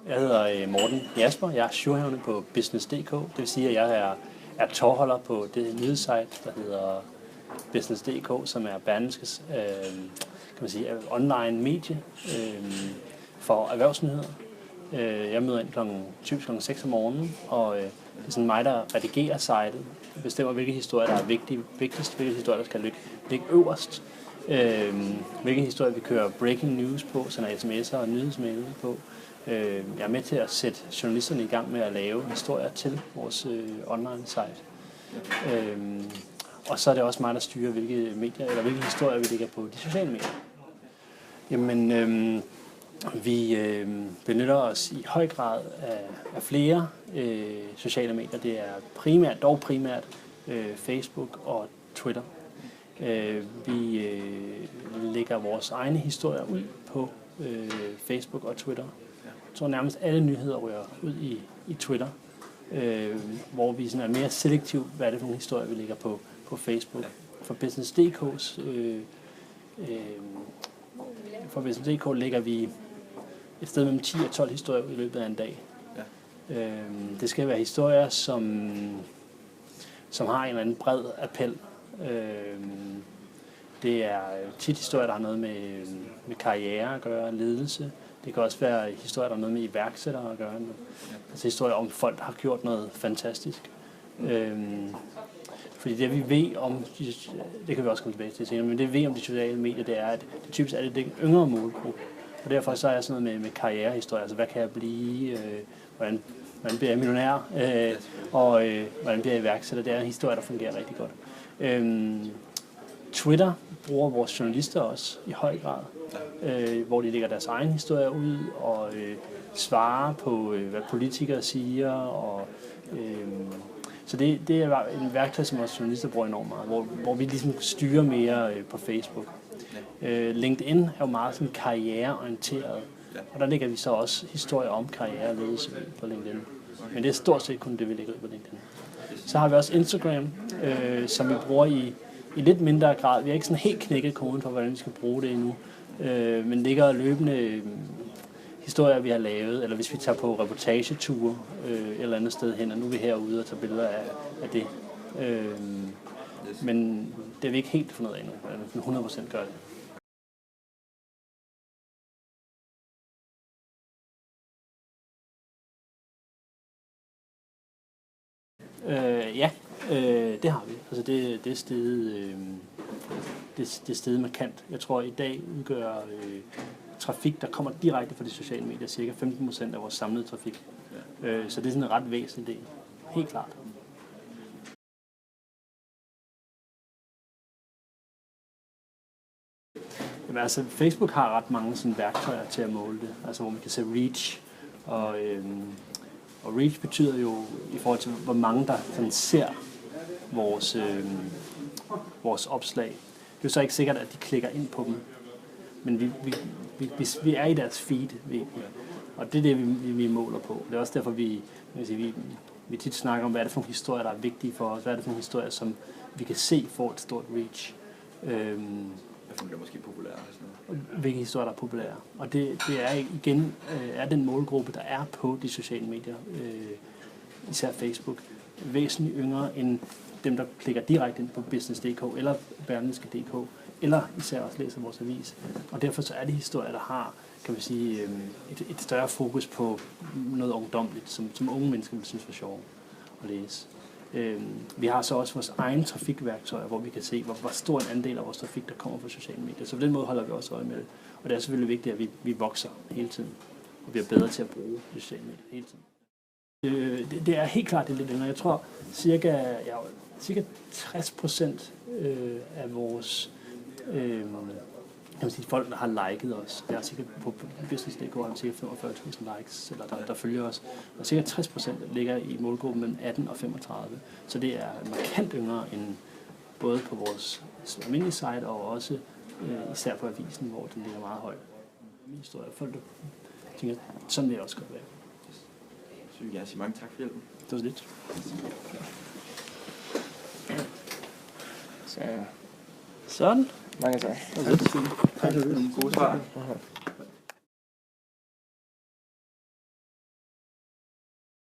Jeg hedder Morten Jasper. Jeg er jourhavende på Business.dk. Det vil sige, at jeg er tovholder på det nyhedssite, der hedder Business.dk, som er Berlingskes online medie for erhvervsnyheder. Jeg møder ind typisk kl. 6 om morgenen, og det er sådan mig, der redigerer sitet, bestemmer, hvilke historier, der er vigtigst, hvilke historier, der skal ligge øverst, hvilke historier, vi kører breaking news på, sender sms'er og nyhedsmail på. Jeg er med til at sætte journalisterne i gang med at lave historier til vores online site. Og så er det også mig, der styrer, hvilke historier vi lægger på de sociale medier. Jamen, vi benytter os i høj grad af flere sociale medier. Det er primært Facebook og Twitter. Vi lægger vores egne historier ud på Facebook og Twitter. Jeg tror nærmest alle nyheder rører ud i Twitter, hvor vi sådan er mere selektiv, hvad er det for nogle historier, vi lægger på Facebook. For Business.dk lægger vi et sted mellem 10 og 12 historier i løbet af en dag. Ja. Det skal være historier, som har en eller anden bred appel. Det er tit historier, der har noget med karriere at gøre, ledelse. Det kan også være historier, der har noget med iværksættere at gøre. Altså historier om folk, der har gjort noget fantastisk. Fordi det vi ved om, det kan vi også komme tilbage til senere, men det vi ved om de sociale medier, det er, at det typisk er det yngre målgruppe. Og derfor så er jeg sådan noget med karrierehistorier, altså hvad kan jeg blive, hvordan bliver jeg millionær, og hvordan bliver jeg iværksætter. Det er en historie, der fungerer rigtig godt. Twitter bruger vores journalister også i høj grad, hvor de lægger deres egen historier ud og svarer på, hvad politikere siger. Så det er en værktøj, som vores journalister bruger enormt meget, hvor vi ligesom styrer mere på Facebook. LinkedIn er jo meget sådan karriereorienteret, og der lægger vi så også historier om karriere og ledelse på LinkedIn. Men det er stort set kun det, vi lægger ud på LinkedIn. Så har vi også Instagram, som vi bruger i lidt mindre grad. Vi har ikke sådan helt knækket koden for, hvordan vi skal bruge det endnu, men ligger løbende historier, vi har lavet, eller hvis vi tager på reportageture et eller andet sted hen, og nu er vi herude og tager billeder af det. Men det er vi ikke helt fundet af endnu, hvordan 100% gør det. Det har vi. Altså det er steget markant. Jeg tror, i dag udgør trafik, der kommer direkte fra de sociale medier, cirka 15% af vores samlede trafik. Så det er sådan en ret væsentlig del. Helt klart. Jamen, altså, Facebook har ret mange sådan værktøjer til at måle det, altså hvor man kan se reach, og reach betyder jo i forhold til, hvor mange der sådan ser vores opslag. Det er jo så ikke sikkert, at de klikker ind på dem, men vi er i deres feed, og det er det, vi måler på. Det er også derfor, vi tit snakker om, hvad er det for nogle historier, der er vigtige for os, hvad er det for nogle historier, som vi kan se får et stort reach. Hvad er måske populære? Hvilke historier, der er populære. Og det er igen den målgruppe, der er på de sociale medier, især Facebook, væsentligt yngre end dem, der klikker direkte ind på Business.dk eller Berlingske.dk, eller især også læser vores avis. Og derfor så er det historier, der har, kan man sige, et større fokus på noget ungdomligt, som unge mennesker vil synes var sjovt at læse. Vi har så også vores egne trafikværktøjer, hvor vi kan se, hvor stor en andel af vores trafik, der kommer fra sociale medier. Så på den måde holder vi også øje med det. Og det er selvfølgelig vigtigt, at vi vokser hele tiden, og vi er bedre til at bruge sociale medier hele tiden. Det er helt klart det lidt længere. Jeg tror, cirka 60% af vores kan man sige, folk, der har liket os. Det er sikkert på Business.dk har vi cirka 45.000 likes, eller der følger os. Og cirka 60% ligger i målgruppen mellem 18 og 35. Så det er markant yngre end både på vores almindelige site og også især på avisen, hvor den ligger meget højt. Min historie. Folk, der tænker, sådan vil jeg også godt være. Så vil jeg gerne sige mange tak for hjælpen. Det var så lidt. Sådan. Mange tak. Det var lidt. Gode svar.